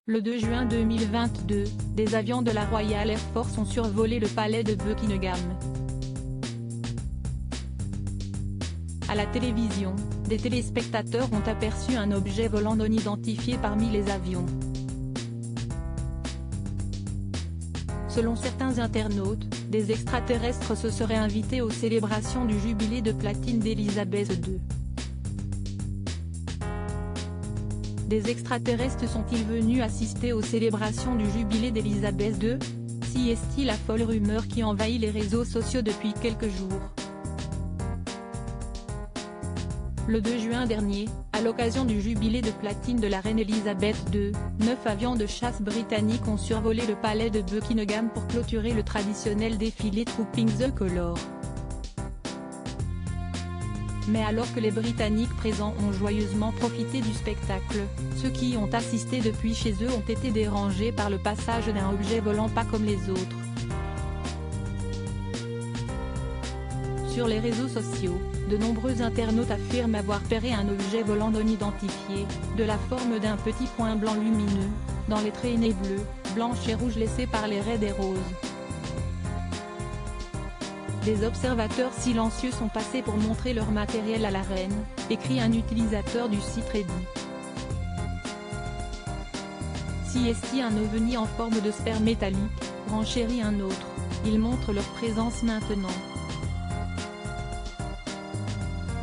Le 2 juin 2022, des avions de la Royal Air Force ont survolé le palais de Buckingham. À la télévision, des téléspectateurs ont aperçu un objet volant non identifié parmi les avions. Selon certains internautes, des extraterrestres se seraient invités aux célébrations du jubilé de platine d'Elizabeth II. Des extraterrestres sont-ils venus assister aux célébrations du jubilé d'Elizabeth II? Si est-il la folle rumeur qui envahit les réseaux sociaux depuis quelques jours. Le 2 juin dernier, à l'occasion du jubilé de platine de la reine Elizabeth II, 9 avions de chasse britanniques ont survolé le palais de Buckingham pour clôturer le traditionnel défilé Trooping the Colours. Mais alors que les Britanniques présents ont joyeusement profité du spectacle, ceux qui y ont assisté depuis chez eux ont été dérangés par le passage d'un objet volant pas comme les autres. Sur les réseaux sociaux, de nombreux internautes affirment avoir repéré un objet volant non identifié, de la forme d'un petit point blanc lumineux, dans les traînées bleues, blanches et rouges laissées par les raies des roses. Des observateurs silencieux sont passés pour montrer leur matériel à la reine, écrit un utilisateur du site Reddit. Si est-il un ovni en forme de sphère métallique, renchérit un autre, ils montrent leur présence maintenant.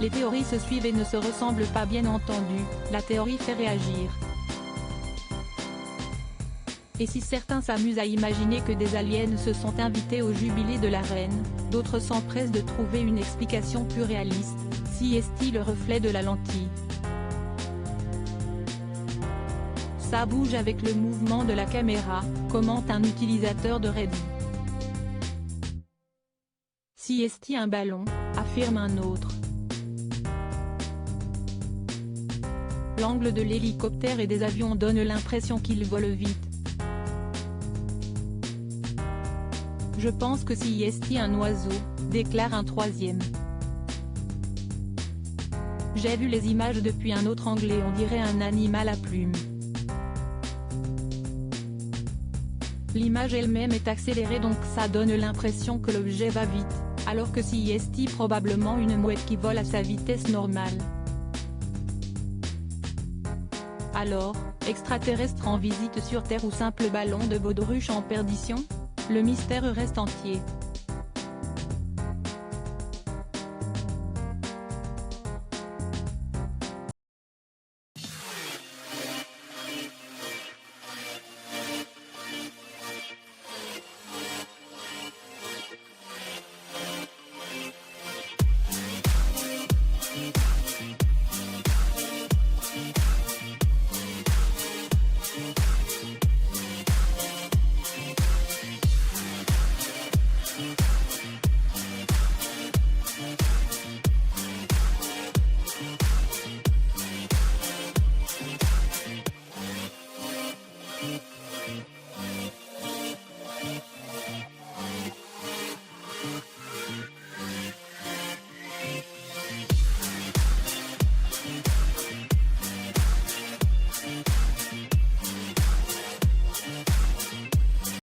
Les théories se suivent et ne se ressemblent pas, bien entendu, la théorie fait réagir. Et si certains s'amusent à imaginer que des aliens se sont invités au jubilé de la reine, d'autres s'empressent de trouver une explication plus réaliste. Si est-il le reflet de la lentille? Ça bouge avec le mouvement de la caméra, commente un utilisateur de Reddit. Si est-il un ballon, affirme un autre. L'angle de l'hélicoptère et des avions donne l'impression qu'ils volent vite. Je pense que si est un oiseau, déclare un troisième. J'ai vu les images depuis un autre angle et on dirait un animal à plumes. L'image elle-même est accélérée donc ça donne l'impression que l'objet va vite, alors que si est probablement une mouette qui vole à sa vitesse normale. Alors, extraterrestre en visite sur Terre ou simple ballon de baudruche en perdition? Le mystère reste entier.